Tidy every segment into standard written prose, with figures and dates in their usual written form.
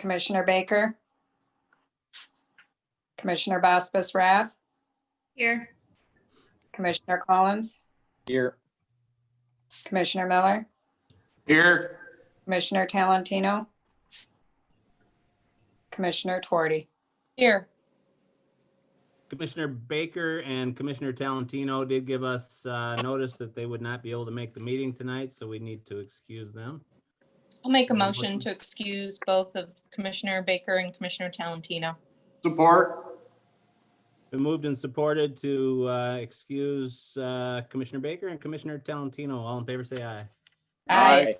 Commissioner Baker, Commissioner Baskus-Rath, Here. Commissioner Collins, Here. Commissioner Miller, Here. Commissioner Talentino, Commissioner Twardy. Here. Commissioner Baker and Commissioner Talentino did give us notice that they would not be able to make the meeting tonight, so we need to excuse them. I'll make a motion to excuse both of Commissioner Baker and Commissioner Talentino. Support. Been moved and supported to excuse Commissioner Baker and Commissioner Talentino. All in favor, say aye. Aye.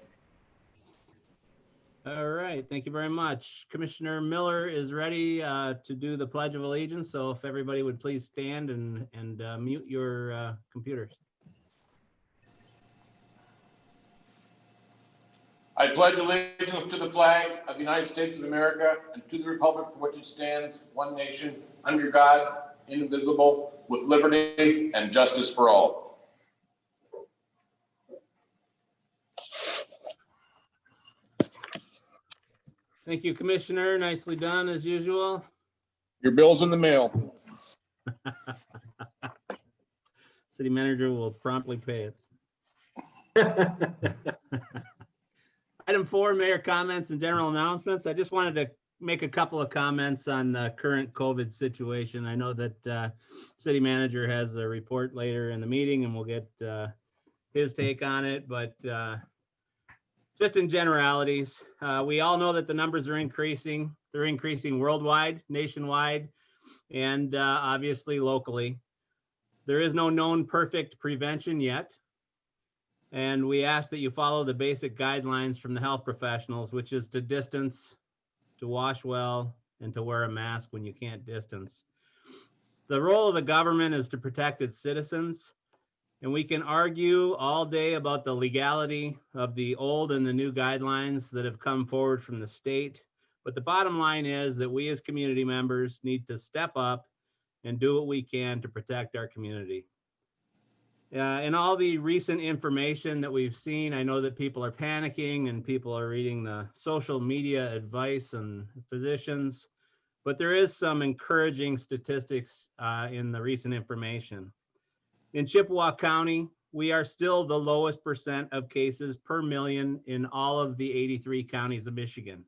All right, thank you very much. Commissioner Miller is ready to do the Pledge of Allegiance, so if everybody would please stand and mute your computers. I pledge allegiance to the flag of the United States of America and to the republic for which it stands, one nation, under God, indivisible, with liberty and justice for all. Thank you, Commissioner. Nicely done, as usual. Your bill's in the mail. City manager will promptly pay it. Item 4, mayor comments and general announcements. I just wanted to make a couple of comments on the current COVID situation. I know that city manager has a report later in the meeting and we'll get his take on it, but just in generalities, we all know that the numbers are increasing. They're increasing worldwide, nationwide, and obviously locally. There is no known perfect prevention yet. And we ask that you follow the basic guidelines from the health professionals, which is to distance, to wash well, and to wear a mask when you can't distance. The role of the government is to protect its citizens. And we can argue all day about the legality of the old and the new guidelines that have come forward from the state. But the bottom line is that we as community members need to step up and do what we can to protect our community. In all the recent information that we've seen, I know that people are panicking and people are reading the social media advice and physicians, but there is some encouraging statistics in the recent information. In Chippewa County, we are still the lowest percent of cases per million in all of the 83 counties of Michigan.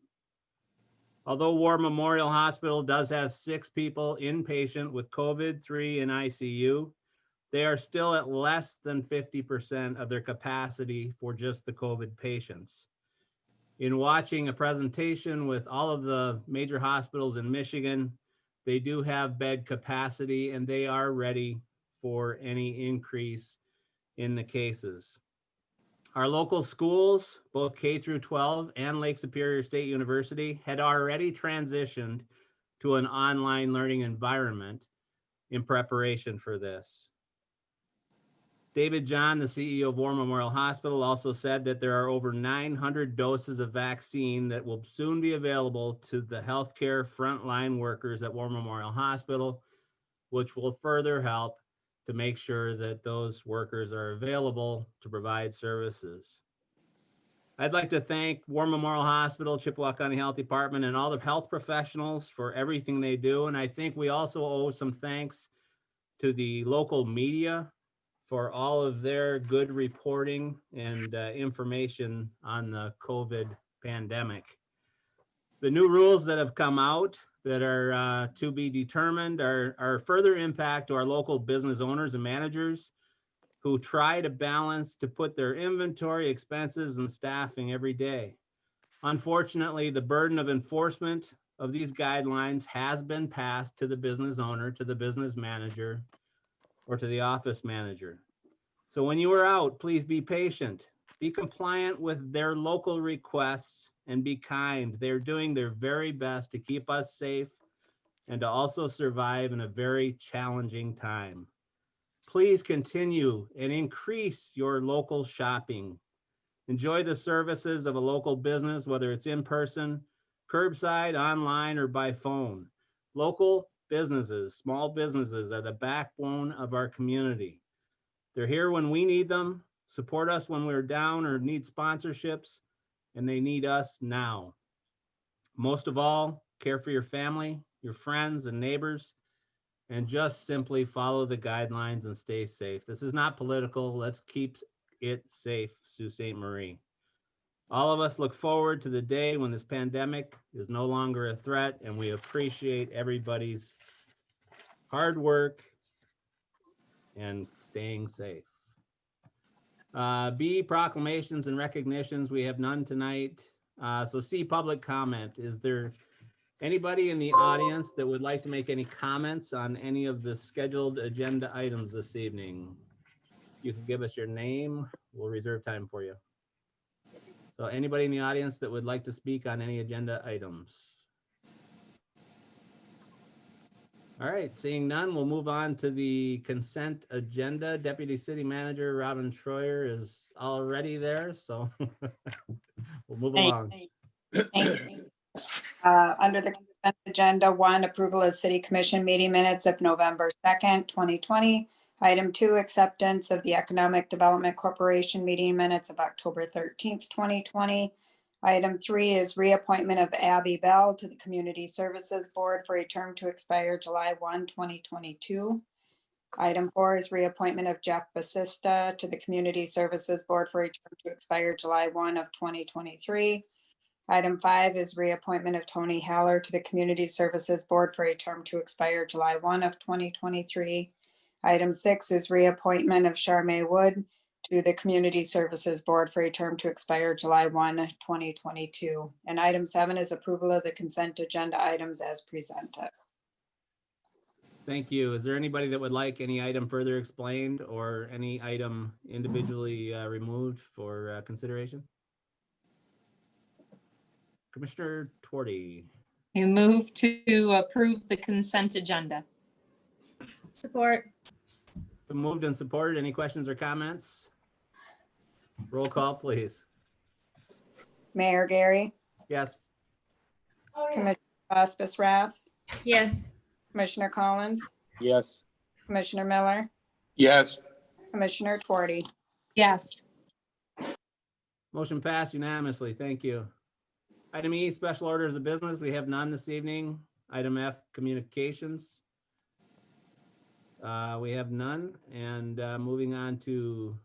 Although War Memorial Hospital does have 6 people inpatient with COVID-3 in ICU, they are still at less than 50% of their capacity for just the COVID patients. In watching a presentation with all of the major hospitals in Michigan, they do have bed capacity and they are ready for any increase in the cases. Our local schools, both K through 12 and Lake Superior State University, had already transitioned to an online learning environment in preparation for this. David John, the CEO of War Memorial Hospital, also said that there are over 900 doses of vaccine that will soon be available to the healthcare frontline workers at War Memorial Hospital, which will further help to make sure that those workers are available to provide services. I'd like to thank War Memorial Hospital, Chippewa County Health Department, and all the health professionals for everything they do. And I think we also owe some thanks to the local media for all of their good reporting and information on the COVID pandemic. The new rules that have come out that are to be determined are further impact to our local business owners and managers who try to balance to put their inventory, expenses, and staffing every day. Unfortunately, the burden of enforcement of these guidelines has been passed to the business owner, to the business manager, or to the office manager. So when you are out, please be patient, be compliant with their local requests, and be kind. They're doing their very best to keep us safe and to also survive in a very challenging time. Please continue and increase your local shopping. Enjoy the services of a local business, whether it's in person, curbside, online, or by phone. Local businesses, small businesses are the backbone of our community. They're here when we need them, support us when we're down or need sponsorships, and they need us now. Most of all, care for your family, your friends and neighbors, and just simply follow the guidelines and stay safe. This is not political. Let's keep it safe, Sault Ste. Marie. All of us look forward to the day when this pandemic is no longer a threat, and we appreciate everybody's hard work and staying safe. B, proclamations and recognitions. We have none tonight. So C, public comment. Is there anybody in the audience that would like to make any comments on any of the scheduled agenda items this evening? You can give us your name. We'll reserve time for you. So anybody in the audience that would like to speak on any agenda items? All right, seeing none, we'll move on to the consent agenda. Deputy City Manager Robin Troyer is already there, so we'll move along. Thank you. Under the consent agenda, 1, approval of city commission meeting minutes of November 2nd, 2020. Item 2, acceptance of the Economic Development Corporation meeting minutes of October 13th, 2020. Item 3 is reappointment of Abby Bell to the Community Services Board for a term to expire July 1, 2022. Item 4 is reappointment of Jeff Basista to the Community Services Board for a term to expire July 1 of 2023. Item 5 is reappointment of Tony Haller to the Community Services Board for a term to expire July 1 of 2023. Item 6 is reappointment of Charmaine Wood to the Community Services Board for a term to expire July 1, 2022. And item 7 is approval of the consent agenda items as presented. Thank you. Is there anybody that would like any item further explained or any item individually removed for consideration? Commissioner Twardy. You move to approve the consent agenda. Support. Been moved and supported. Any questions or comments? Roll call, please. Mayor Gary, Yes. Commissioner Hospice Rath, Yes. Commissioner Collins, Yes. Commissioner Miller, Yes. Commissioner Twardy. Yes. Motion passed unanimously. Thank you. Item E, special orders of business. We have none this evening. Item F, communications. We have none. And moving on to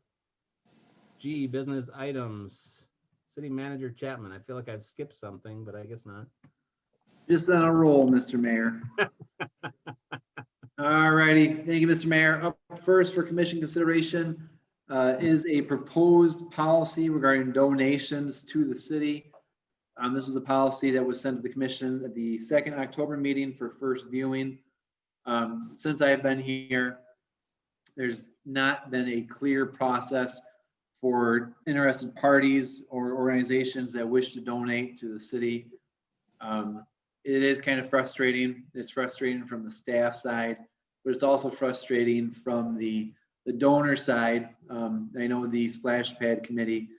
G, business items. City Manager Chapman. I feel like I've skipped something, but I guess not. Just on a roll, Mr. Mayor. All righty, thank you, Mr. Mayor. Up first for commission consideration is a proposed policy regarding donations to the city. This was a policy that was sent to the commission at the 2nd October meeting for first viewing. Since I have been here, there's not been a clear process for interested parties or organizations that wish to donate to the city. It is kind of frustrating. It's frustrating from the staff side, but it's also frustrating from the donor side. I know the Splash Pad Committee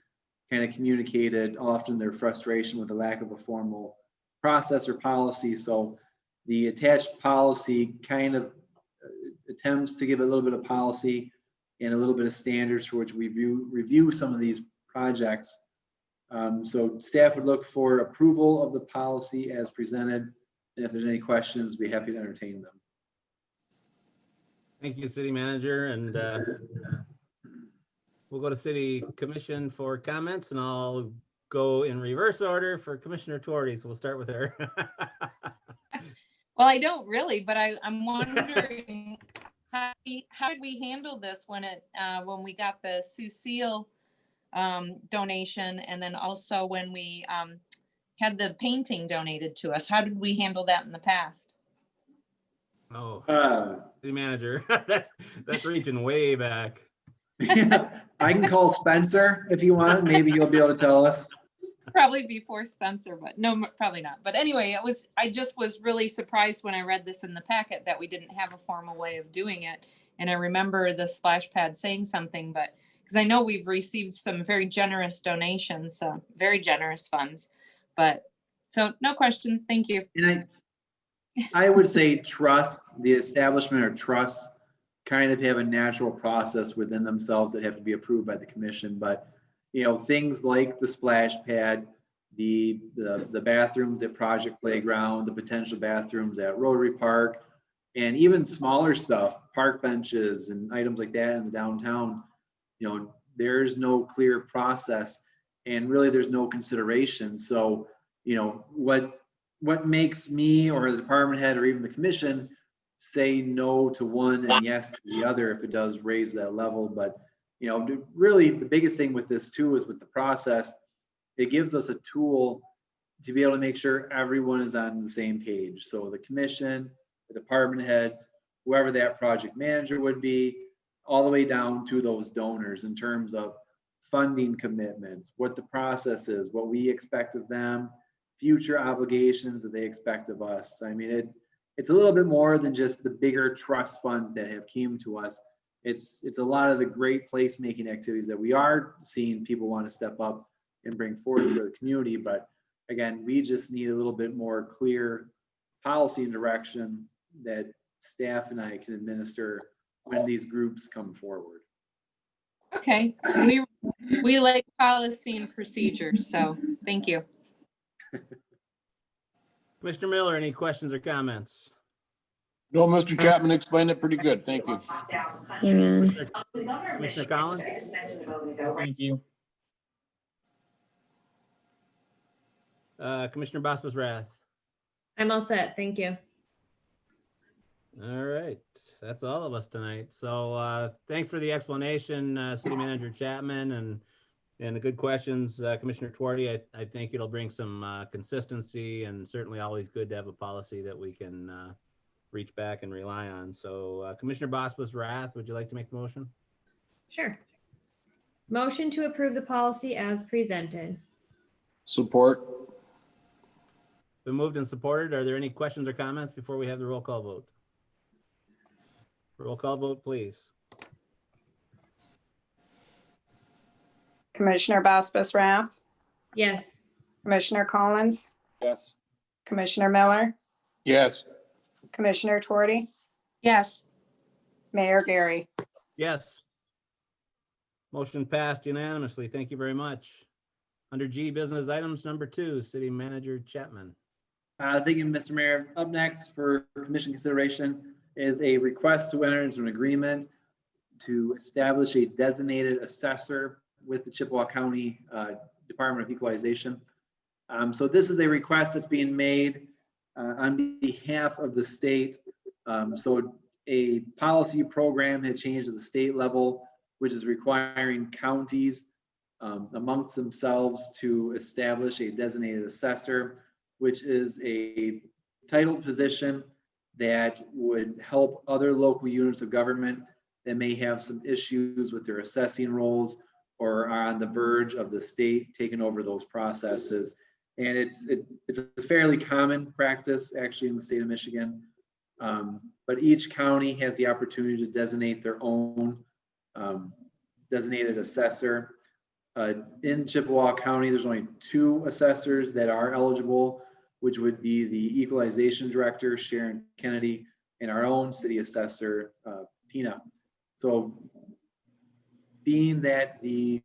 kind of communicated often their frustration with the lack of a formal process or policy. So the attached policy kind of attempts to give a little bit of policy and a little bit of standards for which we review some of these projects. So staff would look for approval of the policy as presented. And if there's any questions, we'd be happy to entertain them. Thank you, City Manager. And we'll go to City Commission for comments, and I'll go in reverse order for Commissioner Twardy. So we'll start with her. Well, I don't really, but I'm wondering how did we handle this when we got the Sucille donation, and then also when we had the painting donated to us? How did we handle that in the past? Oh, City Manager, that's reaching way back. I can call Spencer if you want. Maybe he'll be able to tell us. Probably before Spencer, but no, probably not. But anyway, I just was really surprised when I read this in the packet that we didn't have a formal way of doing it. And I remember the splash pad saying something, but because I know we've received some very generous donations, very generous funds, but so no questions. Thank you. And I would say trust, the establishment or trust kind of have a natural process within themselves that have to be approved by the commission. But, you know, things like the splash pad, the bathrooms at Project Playground, the potential bathrooms at Rotary Park, and even smaller stuff, park benches and items like that in the downtown. You know, there's no clear process and really there's no consideration. So, you know, what makes me or the department head or even the commission say no to one and yes to the other if it does raise that level? But, you know, really the biggest thing with this too is with the process, it gives us a tool to be able to make sure everyone is on the same page. So the commission, the department heads, whoever that project manager would be, all the way down to those donors in terms of funding commitments, what the process is, what we expect of them, future obligations that they expect of us. I mean, it's a little bit more than just the bigger trust funds that have came to us. It's a lot of the great placemaking activities that we are seeing people want to step up and bring forth for the community. But again, we just need a little bit more clear policy and direction that staff and I can administer when these groups come forward. Okay, we like policy and procedures, so thank you. Commissioner Miller, any questions or comments? No, Mr. Chapman explained it pretty good. Thank you. Commissioner Collins? Thank you. Commissioner Bosmas Rath? I'm all set. Thank you. All right, that's all of us tonight. So thanks for the explanation, City Manager Chapman, and the good questions, Commissioner Twardy. I think it'll bring some consistency, and certainly always good to have a policy that we can reach back and rely on. So Commissioner Bosmas Rath, would you like to make the motion? Sure. Motion to approve the policy as presented. Support. It's been moved and supported. Are there any questions or comments before we have the roll call vote? Roll call vote, please. Commissioner Bospas Rath, Yes. Commissioner Collins, Yes. Commissioner Miller, Yes. Commissioner Twardy, Yes, Mayor Gary. Yes. Motion passed unanimously. Thank you very much. Under G, business items number 2, City Manager Chapman. Thank you, Mr. Mayor. Up next for commission consideration is a request to enter into an agreement to establish a designated assessor with the Chippewa County Department of Equalization. So this is a request that's being made on behalf of the state. So a policy program had changed at the state level, which is requiring counties amongst themselves to establish a designated assessor, which is a titled position that would help other local units of government that may have some issues with their assessing roles or are on the verge of the state taking over those processes. And it's a fairly common practice actually in the state of Michigan. But each county has the opportunity to designate their own designated assessor. In Chippewa County, there's only 2 assessors that are eligible, which would be the Equalization Director, Sharon Kennedy, and our own city assessor, Tina. So being that the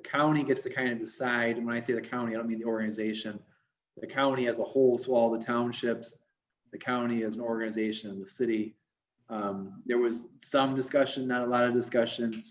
county gets to kind of decide, and when I say the county, I don't mean the organization, the county as a whole, so all the townships, the county as an organization, and the city. There was some discussion, not a lot of discussion,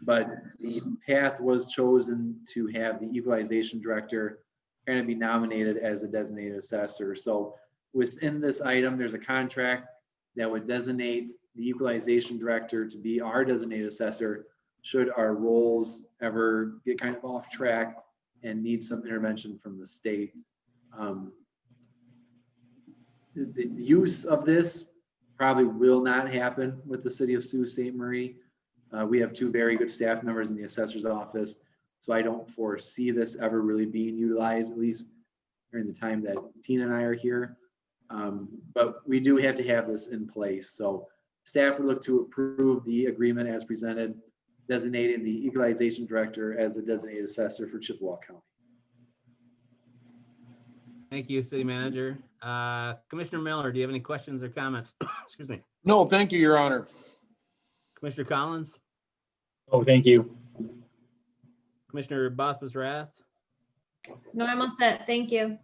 but the path was chosen to have the Equalization Director kind of be nominated as a designated assessor. So within this item, there's a contract that would designate the Equalization Director to be our designated assessor should our roles ever get kind of off track and need some intervention from the state. The use of this probably will not happen with the city of Sault Ste. Marie. We have 2 very good staff members in the assessor's office, so I don't foresee this ever really being utilized, at least during the time that Tina and I are here. But we do have to have this in place. So staff would look to approve the agreement as presented, designating the Equalization Director as a designated assessor for Chippewa County. Thank you, City Manager. Commissioner Miller, do you have any questions or comments? Excuse me. No, thank you, Your Honor. Commissioner Collins? Oh, thank you. Commissioner Bospas Rath? No, I'm all set. Thank you.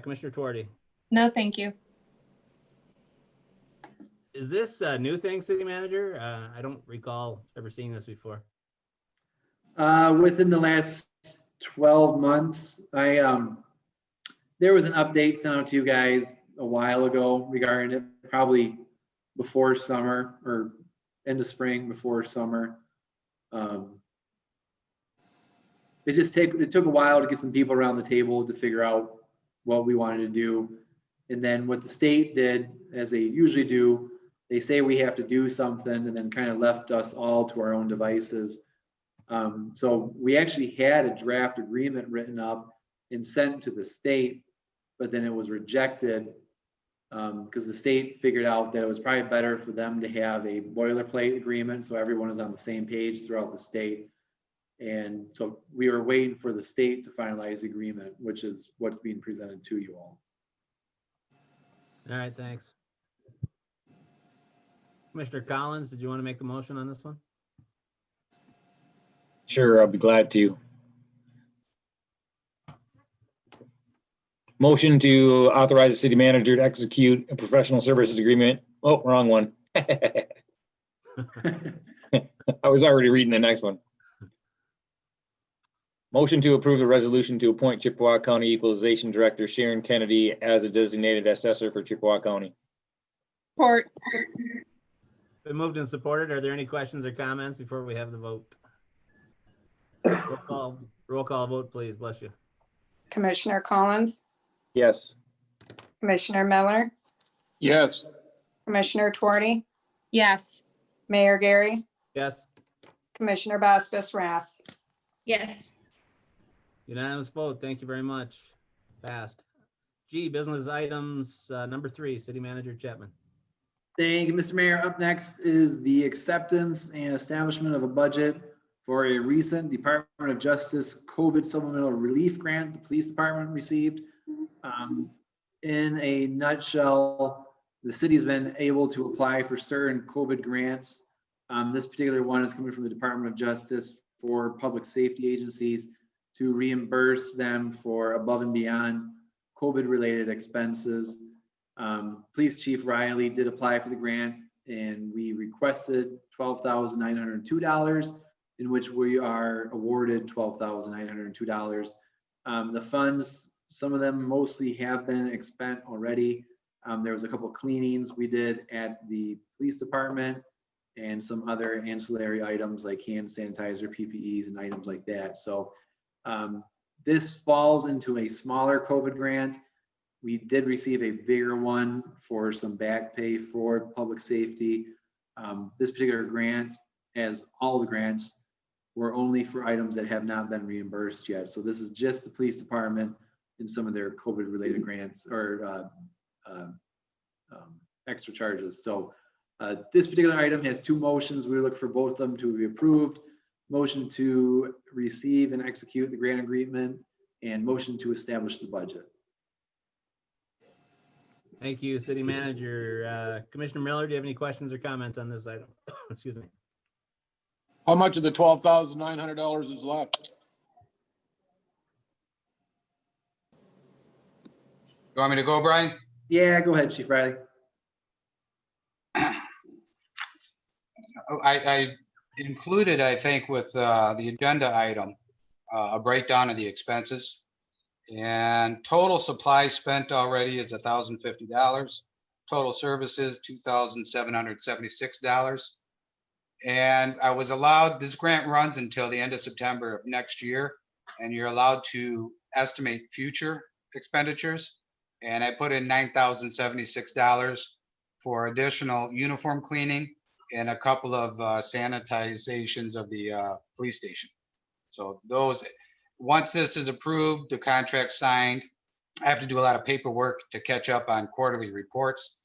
Commissioner Tuarte. No, thank you. Is this a new thing, city manager? I don't recall ever seeing this before. Within the last 12 months, there was an update sent out to you guys a while ago regarding it, probably before summer or end of spring, before summer. It took a while to get some people around the table to figure out what we wanted to do. And then what the state did, as they usually do, they say we have to do something and then kind of left us all to our own devices. So we actually had a draft agreement written up and sent to the state, but then it was rejected because the state figured out that it was probably better for them to have a boilerplate agreement so everyone is on the same page throughout the state. And so we were waiting for the state to finalize the agreement, which is what's being presented to you all. All right, thanks. Commissioner Collins, did you want to make the motion on this one? Sure, I'll be glad to. Motion to authorize the city manager to execute a professional services agreement. Oh, wrong one. I was already reading the next one. Motion to approve the resolution to appoint Chippewa County Equalization Director Sharon Kennedy as a designated assessor for Chippewa County. Support. Been moved and supported. Are there any questions or comments before we have the vote? Roll call vote, please. Bless you. Commissioner Collins, Yes. Commissioner Miller, Yes. Commissioner Tuarte, Yes. Mayor Gary, Yes. Commissioner Baskus Rath. Yes. Unanimous vote. Thank you very much. Passed. G, business items, number 3, City Manager Chapman. Thank you, Mr. Mayor. Up next is the acceptance and establishment of a budget for a recent Department of Justice COVID supplemental relief grant the police department received. In a nutshell, the city's been able to apply for certain COVID grants. This particular one is coming from the Department of Justice for public safety agencies to reimburse them for above and beyond COVID-related expenses. Police Chief Riley did apply for the grant, and we requested $12,902, in which we are awarded $12,902. The funds, some of them mostly have been expended already. There was a couple of cleanings we did at the police department and some other ancillary items like hand sanitizer, PPEs, and items like that. So this falls into a smaller COVID grant. We did receive a bigger one for some back pay for public safety. This particular grant, as all the grants, were only for items that have not been reimbursed yet. So this is just the police department and some of their COVID related grants or extra charges. So this particular item has 2 motions. We look for both of them to be approved. Motion to receive and execute the grant agreement and motion to establish the budget. Thank you, City Manager. Commissioner Miller, do you have any questions or comments on this item? Excuse me. How much of the $12,900 is left? You want me to go, Brian? Yeah, go ahead, Chief Riley. I included, I think, with the agenda item, a breakdown of the expenses. And total supplies spent already is $1,050. Total services, $2,776. And I was allowed, this grant runs until the end of September of next year, and you're allowed to estimate future expenditures. And I put in $9,076 for additional uniform cleaning and a couple of sanitizations of the police station. So those, once this is approved, the contract signed, I have to do a lot of paperwork to catch up on quarterly reports.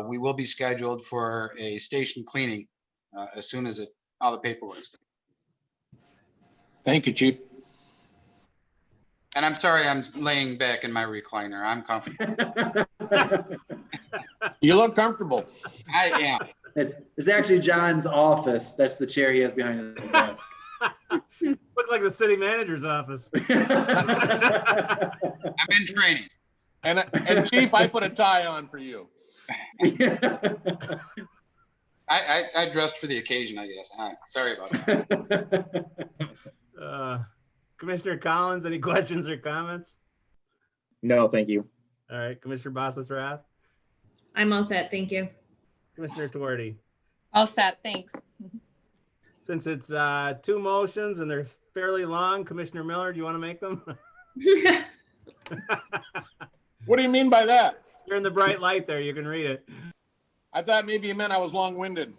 We will be scheduled for a station cleaning as soon as all the paperwork is done. Thank you, Chief. And I'm sorry, I'm laying back in my recliner. I'm comfortable. You look comfortable. I am. It's actually John's office. That's the chair he has behind his desk. Look like the city manager's office. I'm in training. And Chief, I put a tie on for you. I dressed for the occasion, I guess. All right, sorry about that. Commissioner Collins, any questions or comments? No, thank you. All right, Commissioner Bosses-Rath, I'm all set. Thank you. Commissioner Tuerty. All set, thanks. Since it's two motions and they're fairly long, Commissioner Miller, do you want to make them? What do you mean by that? You're in the bright light there. You can read it. I thought maybe you meant I was long-winded.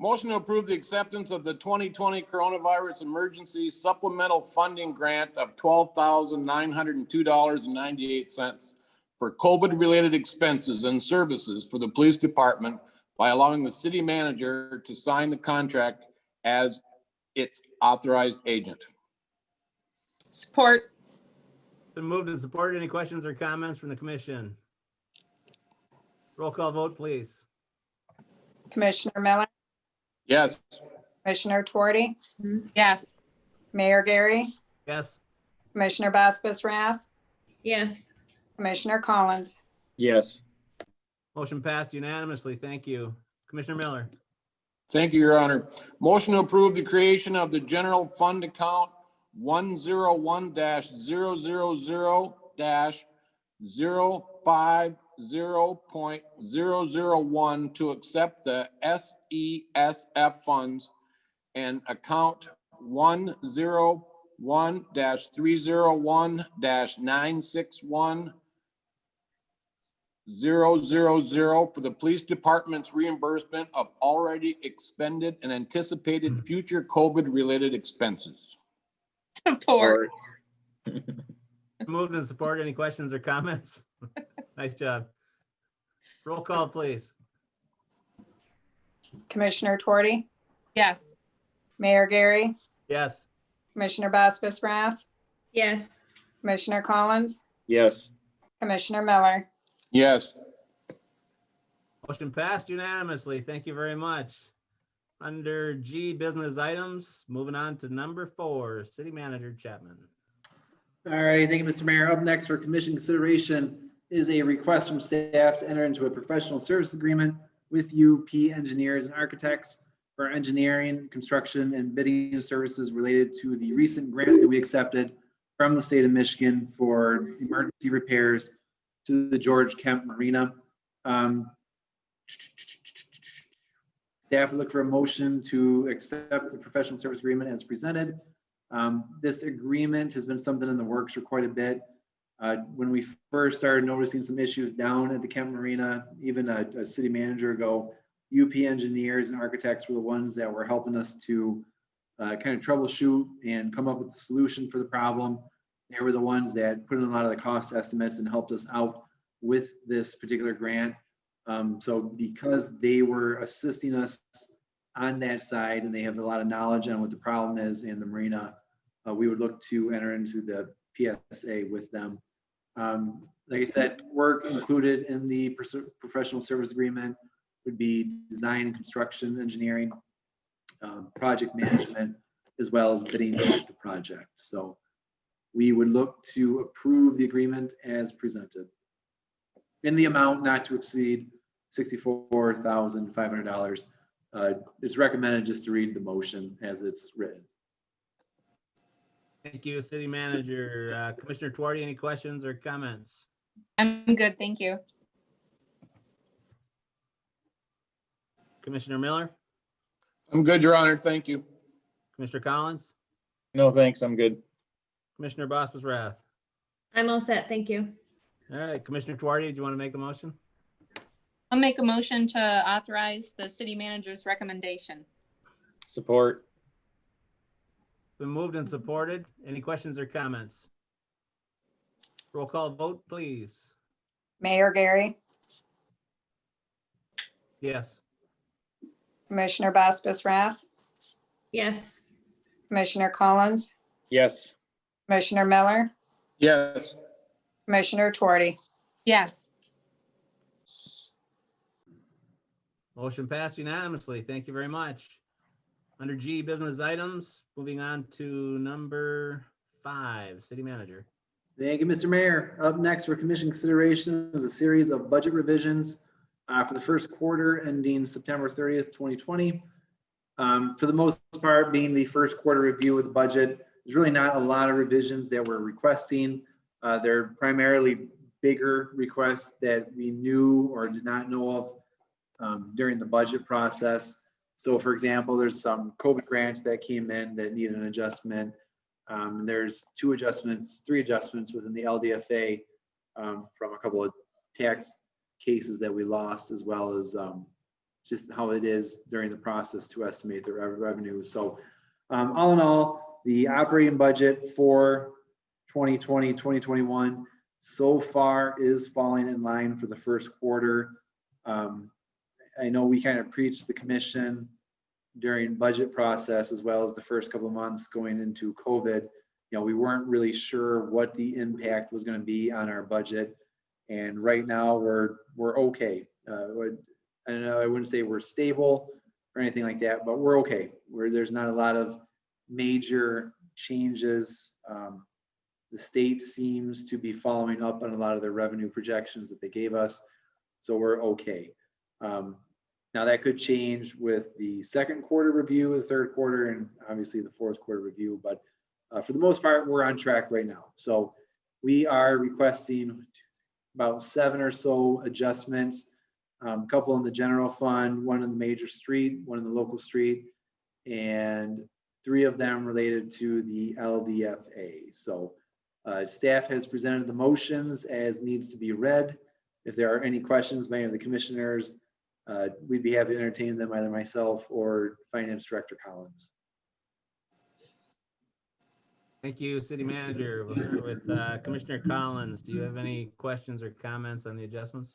Motion to approve the acceptance of the 2020 Coronavirus Emergency Supplemental Funding Grant of $12,902.98 for COVID-related expenses and services for the police department by allowing the city manager to sign the contract as its authorized agent. Support. Been moved and supported. Any questions or comments from the commission? Roll call vote, please. Commissioner Miller, Yes. Commissioner Tuerty, Yes. Mayor Gary, Yes. Commissioner Bosphus-Rath, Yes. Commissioner Collins. Yes. Motion passed unanimously. Thank you. Commissioner Miller. Thank you, Your Honor. Motion to approve the creation of the general fund account 101-000-050.001 to accept the SESF funds and account 101-301-961 000 for the police department's reimbursement of already expended and anticipated future COVID-related expenses. Support. Moved and supported. Any questions or comments? Nice job. Roll call, please. Commissioner Tuerty, Yes. Mayor Gary, Yes. Commissioner Bosphus-Rath, Yes. Commissioner Collins, Yes. Commissioner Miller. Yes. Motion passed unanimously. Thank you very much. Under G, business items, moving on to number 4, City Manager Chapman. All right, thank you, Mr. Mayor. Up next for commission consideration is a request from staff to enter into a professional service agreement with UP Engineers and Architects for engineering, construction, and bidding services related to the recent grant that we accepted from the state of Michigan for emergency repairs to the George Kemp Marina. Staff would look for a motion to accept the professional service agreement as presented. This agreement has been something in the works for quite a bit. When we first started noticing some issues down at the Kemp Marina, even a city manager ago, UP Engineers and Architects were the ones that were helping us to kind of troubleshoot and come up with a solution for the problem. They were the ones that put in a lot of the cost estimates and helped us out with this particular grant. So because they were assisting us on that side and they have a lot of knowledge on what the problem is in the marina, we would look to enter into the PSA with them. Like I said, work included in the professional service agreement would be design and construction engineering, project management, as well as bidding out the project. So we would look to approve the agreement as presented in the amount not to exceed $64,500. It's recommended just to read the motion as it's written. Thank you, City Manager. Commissioner Tuerty, any questions or comments? I'm good, thank you. Commissioner Miller, I'm good, Your Honor. Thank you. Commissioner Collins, No, thanks. I'm good. Commissioner Bosphus-Rath. I'm all set. Thank you. All right, Commissioner Tuerty, do you want to make the motion? I'll make a motion to authorize the city manager's recommendation. Support. Been moved and supported. Any questions or comments? Roll call vote, please. Mayor Gary, Yes. Commissioner Bosphus-Rath, Yes. Commissioner Collins, Yes. Commissioner Miller, Yes. Commissioner Tuerty. Yes. Motion passed unanimously. Thank you very much. Under G, business items, moving on to number 5, city manager. Thank you, Mr. Mayor. Up next for commission consideration is a series of budget revisions for the first quarter ending September 30th, 2020. For the most part, being the first quarter review of the budget, there's really not a lot of revisions that we're requesting. They're primarily bigger requests that we knew or did not know of during the budget process. So for example, there's some COVID grants that came in that need an adjustment. There's 3 adjustments within the LDFA from a couple of tax cases that we lost, as well as just how it is during the process to estimate the revenue. So all in all, the operating budget for 2020, 2021 so far is falling in line for the first quarter. I know we kind of preached the commission during budget process, as well as the first couple of months going into COVID. You know, we weren't really sure what the impact was going to be on our budget. And right now we're okay. I don't know, I wouldn't say we're stable or anything like that, but we're okay. There's not a lot of major changes. The state seems to be following up on a lot of their revenue projections that they gave us. So we're okay. Now that could change with the second quarter review, the third quarter, and obviously the fourth quarter review. But for the most part, we're on track right now. So we are requesting about 7 or so adjustments, a couple in the general fund, 1 in the major street, 1 in the local street, and 3 of them related to the LDFA. So staff has presented the motions as needs to be read. If there are any questions by any of the commissioners, we'd be happy to entertain them, either myself or Finance Director Collins. Thank you, city manager. We'll start with Commissioner Collins. Do you have any questions or comments on the adjustments?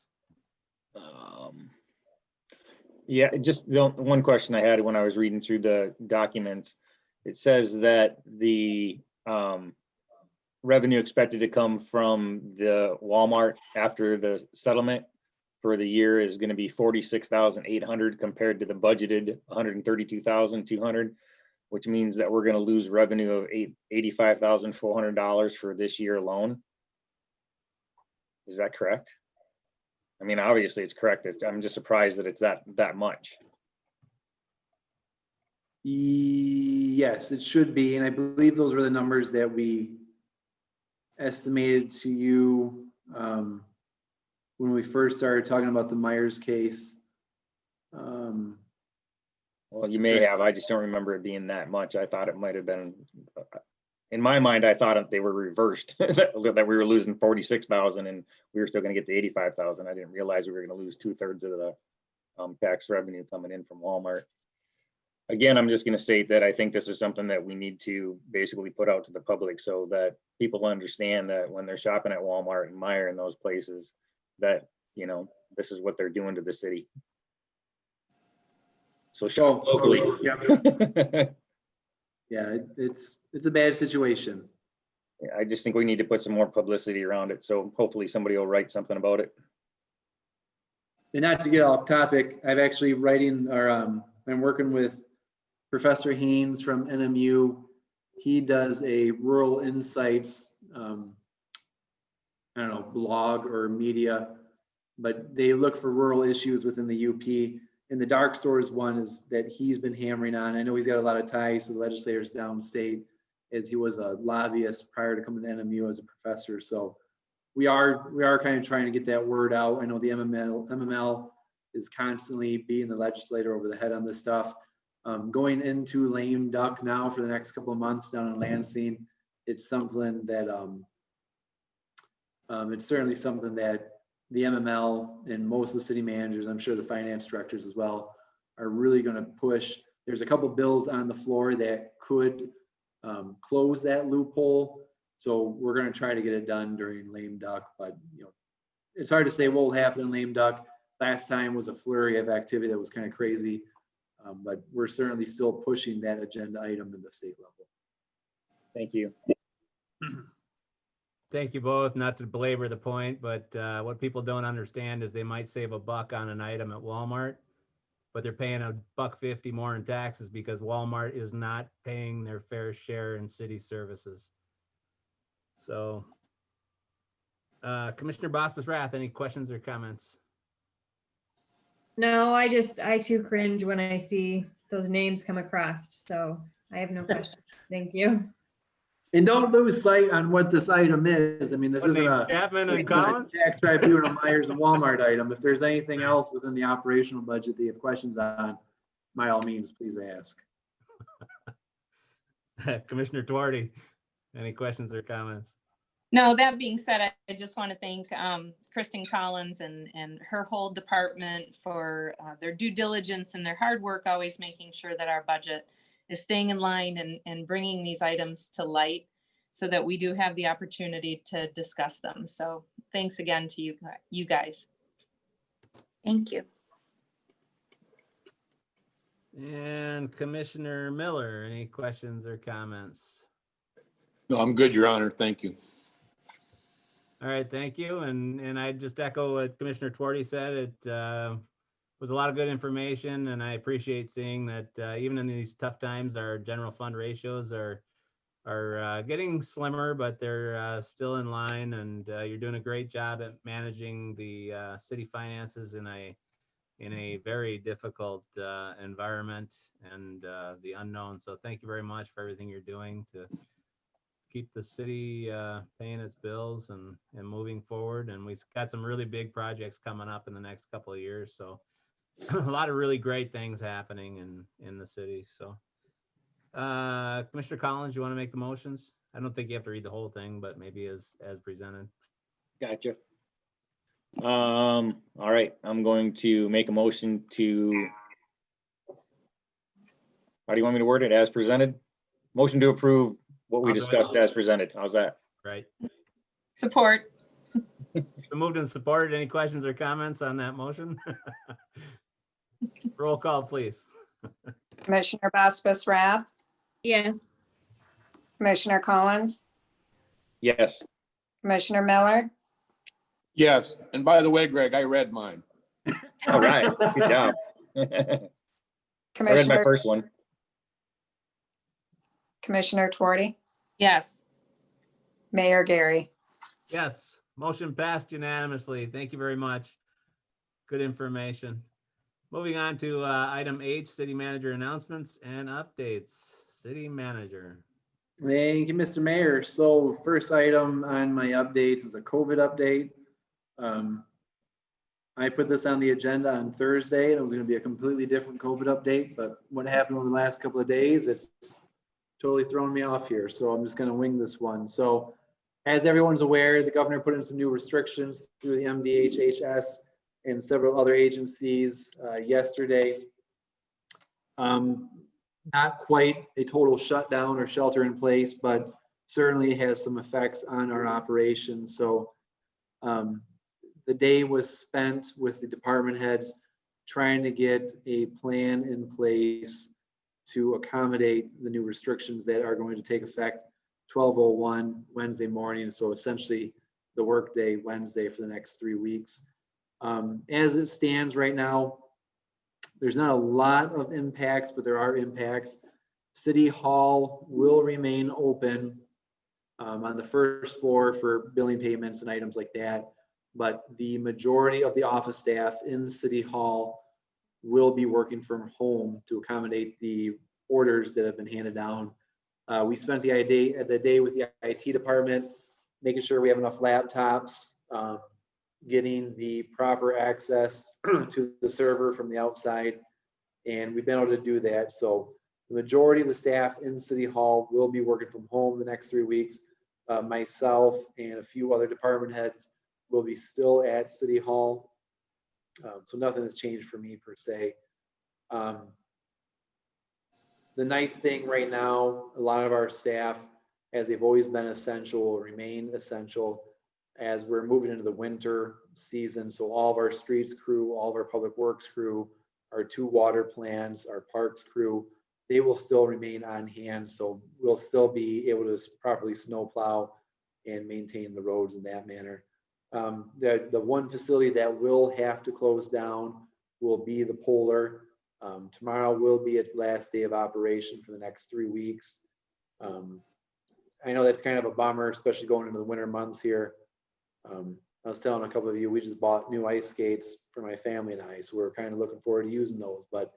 Yeah, just the one question I had when I was reading through the documents. It says that the revenue expected to come from the Walmart after the settlement for the year is going to be 46,800 compared to the budgeted 132,200, which means that we're going to lose revenue of $85,400 for this year alone. Is that correct? I mean, obviously it's correct. I'm just surprised that it's that much. Yes, it should be. And I believe those were the numbers that we estimated to you when we first started talking about the Myers case. Well, you may have. I just don't remember it being that much. I thought it might have been, in my mind, I thought they were reversed, that we were losing 46,000 and we were still going to get to 85,000. I didn't realize we were going to lose 2/3 of the tax revenue coming in from Walmart. Again, I'm just going to state that I think this is something that we need to basically put out to the public so that people understand that when they're shopping at Walmart and Meijer and those places, that, you know, this is what they're doing to the city. So shop locally. Yeah, yeah, it's a bad situation. I just think we need to put some more publicity around it. So hopefully somebody will write something about it. And not to get off topic, I've actually I'm working with Professor Haynes from NMU. He does a rural insights, I don't know, blog or media, but they look for rural issues within the UP. And the dark stores one is that he's been hammering on. I know he's got a lot of ties to the legislators downstate, as he was a lobbyist prior to coming to NMU as a professor. So we are kind of trying to get that word out. I know the MML is constantly beating the legislator over the head on this stuff. Going into lame duck now for the next couple of months down in Lansing, it's something that it's certainly something that the MML and most of the city managers, I'm sure the finance directors as well, are really going to push. There's a couple bills on the floor that could close that loophole. So we're going to try to get it done during lame duck, but you know, it's hard to say what will happen in lame duck. Last time was a flurry of activity that was kind of crazy, but we're certainly still pushing that agenda item at the state level. Thank you. Thank you both. Not to belabor the point, but what people don't understand is they might save $1 on an item at Walmart, but they're paying $1.50 more in taxes because Walmart is not paying their fair share in city services. So, Commissioner Bospas-Rath, any questions or comments? No, I too cringe when I see those names come across, so I have no questions. Thank you. And don't lose sight on what this item is. I mean, this What isn't name, a Chapman this and isn't a Collins? tax tribunal, Myers and Walmart item. If there's anything else within the operational budget that you have questions on, by all means, please ask. Commissioner Tuarte, any questions or comments? No, that being said, I just want to thank Kristin Collins and her whole department for their due diligence and their hard work, always making sure that our budget is staying in line and bringing these items to light so that we do have the opportunity to discuss them. So thanks again to you guys. Thank you. And Commissioner Miller, any questions or comments? No, I'm good, Your Honor. Thank you. All right, thank you. And I just echo what Commissioner Tuarte said. It was a lot of good information, and I appreciate seeing that even in these tough times, our general fund ratios are getting slimmer, but they're still in line. And you're doing a great job at managing the city finances in a very difficult environment and the unknown. So thank you very much for everything you're doing to keep the city paying its bills and moving forward. And we've got some really big projects coming up in the next couple of years. So a lot of really great things happening in the city. So Commissioner Collins, you want to make the motions? I don't think you have to read the whole thing, but maybe as presented. Gotcha. All right, I'm going to make a motion to, how do you want me to word it? As presented? Motion to approve what we discussed as presented. How's that? Right. Support. Moved and supported. Any questions or comments on that motion? Roll call, please. Commissioner Bospas-Rath, Yes. Commissioner Collins, Yes. Commissioner Miller, Yes, and by the way, Greg, I read mine. All right, good job. I read my Commissioner first one. Tuarte, Yes. Mayor Gary. Yes, motion passed unanimously. Thank you very much. Good information. Moving on to item H, city manager announcements and updates. City manager. Thank you, Mr. Mayor. So first item on my updates is a COVID update. I put this on the agenda on Thursday, and it was going to be a completely different COVID update, but what happened over the last couple of days, it's totally thrown me off here. So I'm just going to wing this one. So as everyone's aware, the governor put in some new restrictions through the MDHHS and several other agencies yesterday. Not quite a total shutdown or shelter in place, but certainly has some effects on our operations. So the day was spent with the department heads trying to get a plan in place to accommodate the new restrictions that are going to take effect 12/01 Wednesday morning. So essentially the workday Wednesday for the next 3 weeks. As it stands right now, there's not a lot of impacts, but there are impacts. City Hall will remain open on the first floor for billing payments and items like that. But the majority of the office staff in City Hall will be working from home to accommodate the orders that have been handed down. We spent the day with the IT department, making sure we have enough laptops, getting the proper access to the server from the outside, and we've been able to do that. So the majority of the staff in City Hall will be working from home the next 3 weeks. Myself and a few other department heads will be still at City Hall. So nothing has changed for me per se. The nice thing right now, a lot of our staff, as they've always been essential, will remain essential as we're moving into the winter season. So all of our streets crew, all of our public works crew, our 2 water plants, our parks crew, they will still remain on hand. So we'll still be able to properly snowplow and maintain the roads in that manner. The one facility that will have to close down will be the Polar. Tomorrow will be its last day of operation for the next 3 weeks. I know that's kind of a bummer, especially going into the winter months here. I was telling a couple of you, we just bought new ice skates for my family and I, so we're kind of looking forward to using those, but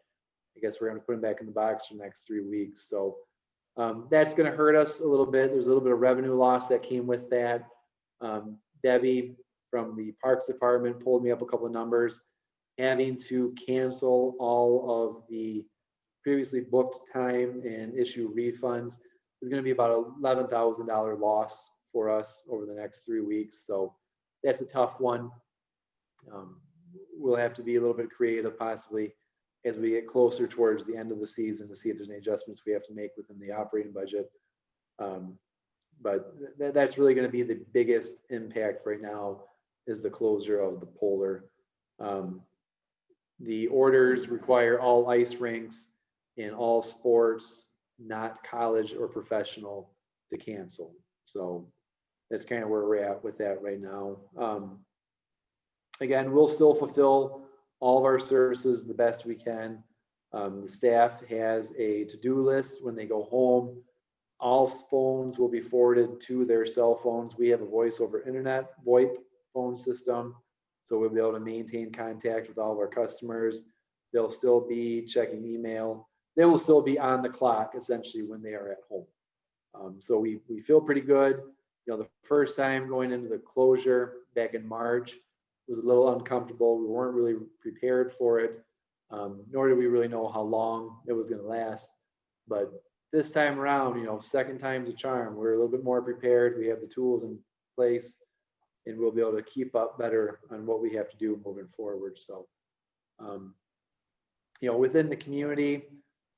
I guess we're gonna put them back in the box for the next 3 weeks. So that's gonna hurt us a little bit. There's a little bit of revenue loss that came with that. Debbie from the Parks Department pulled me up a couple of numbers. Having to cancel all of the previously booked time and issue refunds is going to be about a $11,000 loss for us over the next 3 weeks. So that's a tough one. We'll have to be a little bit creative possibly as we get closer towards the end of the season to see if there's any adjustments we have to make within the operating budget. But that's really going to be the biggest impact right now is the closure of the Polar. The orders require all ice rinks and all sports, not college or professional, to cancel. So that's kind of where we're at with that right now. Again, we'll still fulfill all of our services the best we can. The staff has a to-do list when they go home. All phones will be forwarded to their cell phones. We have a voice over internet VoIP phone system, so we'll be able to maintain contact with all of our customers. They'll still be checking email. They will still be on the clock essentially when they are at home. So we feel pretty good. You know, the first time going into the closure back in March was a little uncomfortable. We weren't really prepared for it, nor did we really know how long it was going to last. But this time around, you know, second time's a charm. We're a little bit more prepared. We have the tools in place, and we'll be able to keep up better on what we have to do moving forward. So, you know, within the community,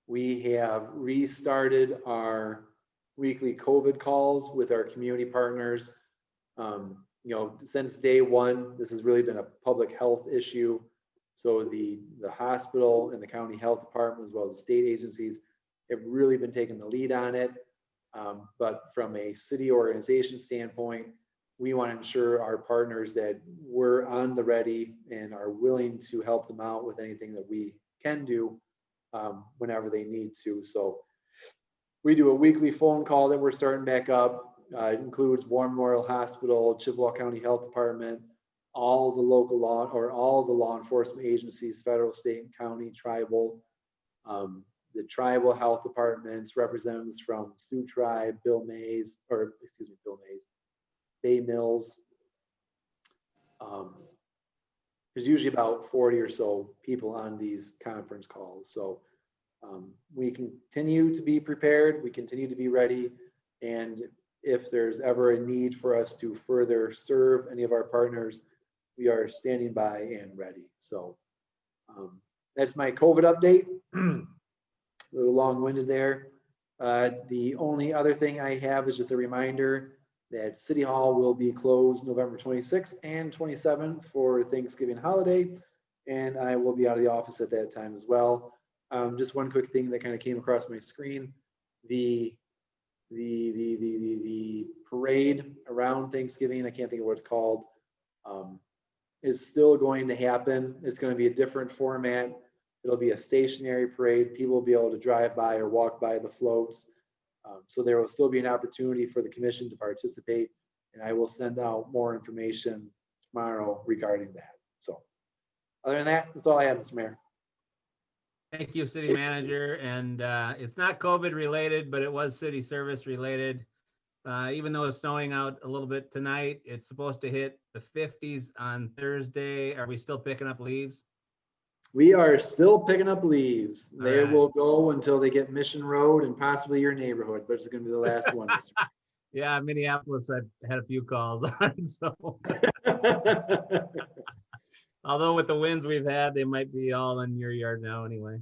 we have restarted our weekly COVID calls with our community partners. You know, since day one, this has really been a public health issue. So the hospital and the county health department, as well as the state agencies, have really been taking the lead on it. But from a city organization standpoint, we want to ensure our partners that we're on the ready and are willing to help them out with anything that we can do whenever they need to. So we do a weekly phone call that we're starting back up. It includes War Memorial Hospital, Chippewa County Health Department, all the local law or all the law enforcement agencies, federal, state, and county, tribal, the tribal health departments, representatives from Sioux Tribe, Bill Mays, Bay Mills. There's usually about 40 or so people on these conference calls. So we continue to be prepared, we continue to be ready, and if there's ever a need for us to further serve any of our partners, we are standing by and ready. So that's my COVID update. A little long-winded there. The only other thing I have is just a reminder that City Hall will be closed November 26th and 27th for Thanksgiving holiday, and I will be out of the office at that time as well. Just one quick thing that kind of came across my screen. The parade around Thanksgiving, I can't think of what it's called, is still going to happen. It's going to be a different format. It'll be a stationary parade. People will be able to drive by or walk by the floats. So there will still be an opportunity for the commission to participate, and I will send out more information tomorrow regarding that. So other than that, that's all I have, Mr. Mayor. Thank you, city manager. And it's not COVID related, but it was city service related. Even though it's snowing out a little bit tonight, it's supposed to hit the 50s on Thursday. Are we still picking up leaves? We are still picking up leaves. They All right. will go until they get Mission Road and possibly your neighborhood, but it's going to be the last one. Yeah, Minneapolis, I've had a few calls on. So, although with the winds we've had, they might be all in your yard now anyway.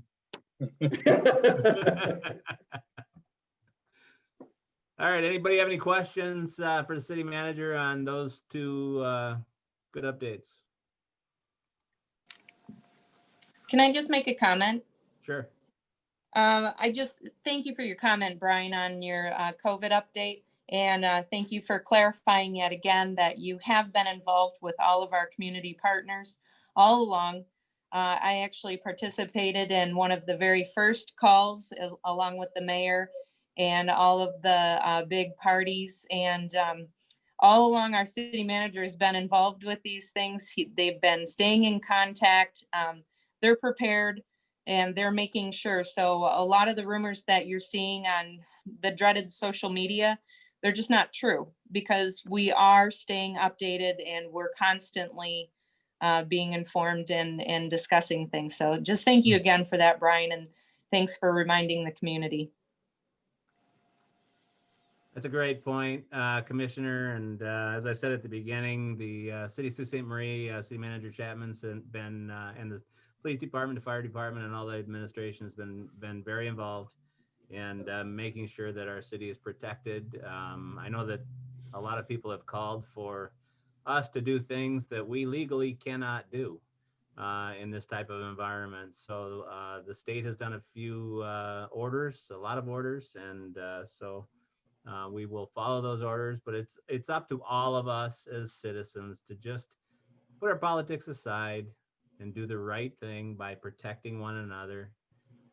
All right, anybody have any questions for the city manager on those two good updates? Can I just make a comment? Sure. I just thank you for your comment, Brian, on your COVID update. And thank you for clarifying yet again that you have been involved with all of our community partners all along. I actually participated in one of the very first calls along with the mayor and all of the big parties. And all along, our city manager has been involved with these things. They've been staying in contact. They're prepared and they're making sure. So a lot of the rumors that you're seeing on the dreaded social media, they're just not true, because we are staying updated and we're constantly being informed and discussing things. So just thank you again for that, Brian, and thanks for reminding the community. That's a great point, Commissioner. And as I said at the beginning, the City of Sault Ste. Marie, City Manager Chapman's been, and the Police Department, the Fire Department, and all the administration has been very involved in making sure that our city is protected. I know that a lot of people have called for us to do things that we legally cannot do in this type of environment. So the state has done a few orders, a lot of orders, and so we will follow those orders, but it's up to all of us as citizens to just put our politics aside and do the right thing by protecting one another.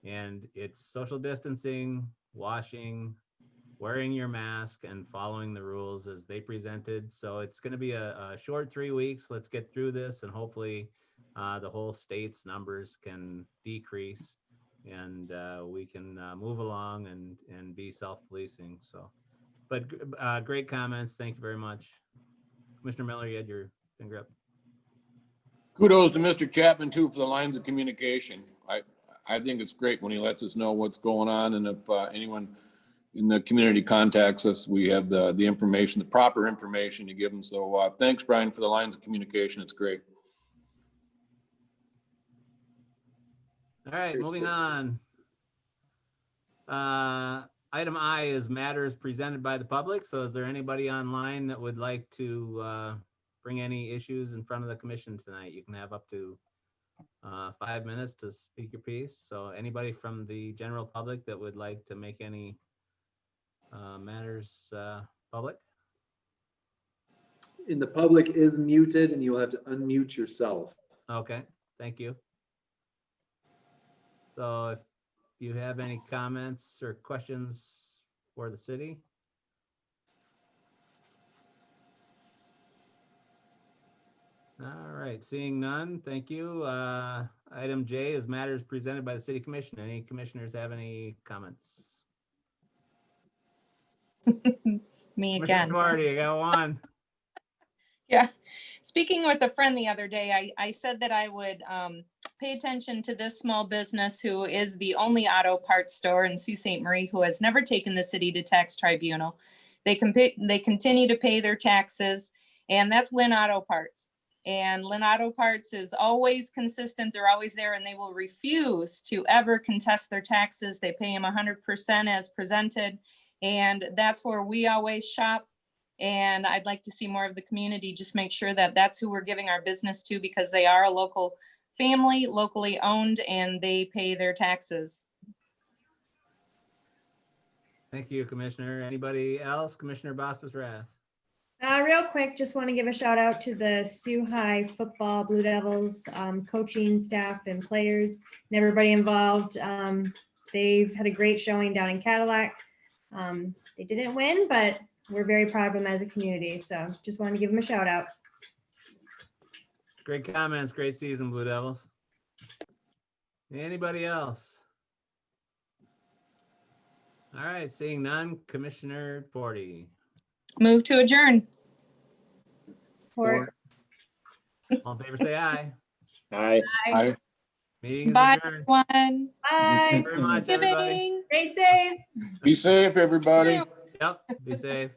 And it's social distancing, washing, wearing your mask, and following the rules as they presented. So it's going to be a short 3 weeks. Let's get through this, and hopefully the whole state's numbers can decrease and we can move along and be self-policing. So, but great comments. Thank you very much. Commissioner Miller, you had your finger up. Kudos to Mr. Chapman too for the lines of communication. I think it's great when he lets us know what's going on, and if anyone in the community contacts us, we have the information, the proper information to give them. So thanks, Brian, for the lines of communication. It's great. All right, moving on. Item I is matters presented by the public. So is there anybody online that would like to bring any issues in front of the commission tonight? You can have up to 5 minutes to speak your piece. So anybody from the general public that would like to make any matters public? And the public is muted and you will have to unmute yourself. Okay, thank you. So if you have any comments or questions for the city? All right, seeing none, thank you. Item J is matters presented by the city commission. Any commissioners have any comments? Me Commissioner again. Tuardi, I got one. Yeah. Speaking with a friend the other day, I said that I would pay attention to this small business who is the only auto parts store in Sault Ste. Marie who has never taken the city to tax tribunal. They continue to pay their taxes, and that's Lynn Auto Parts. And Lynn Auto Parts is always consistent. They're always there, and they will refuse to ever contest their taxes. They pay them 100% as presented. And that's where we always shop. And I'd like to see more of the community just make sure that that's who we're giving our business to, because they are a local family, locally owned, and they pay their taxes. Thank you, Commissioner. Anybody else? Commissioner Bospas-Rath. Real quick, just want to give a shout out to the Sioux High football Blue Devils coaching staff and players and everybody involved. They've had a great showing down in Cadillac. They didn't win, but we're very proud of them as a community. So just wanted to give them a shout out. Great comments. Great season, Blue Devils. Anybody else? All right, seeing none, Commissioner Forty. Move to adjourn. Support. All in favor, say aye. Aye. Meeting is Bye, adjourned. everyone. Thank Bye. you very much, everybody. Giving. Stay safe. Be safe, everybody. Yep, be safe.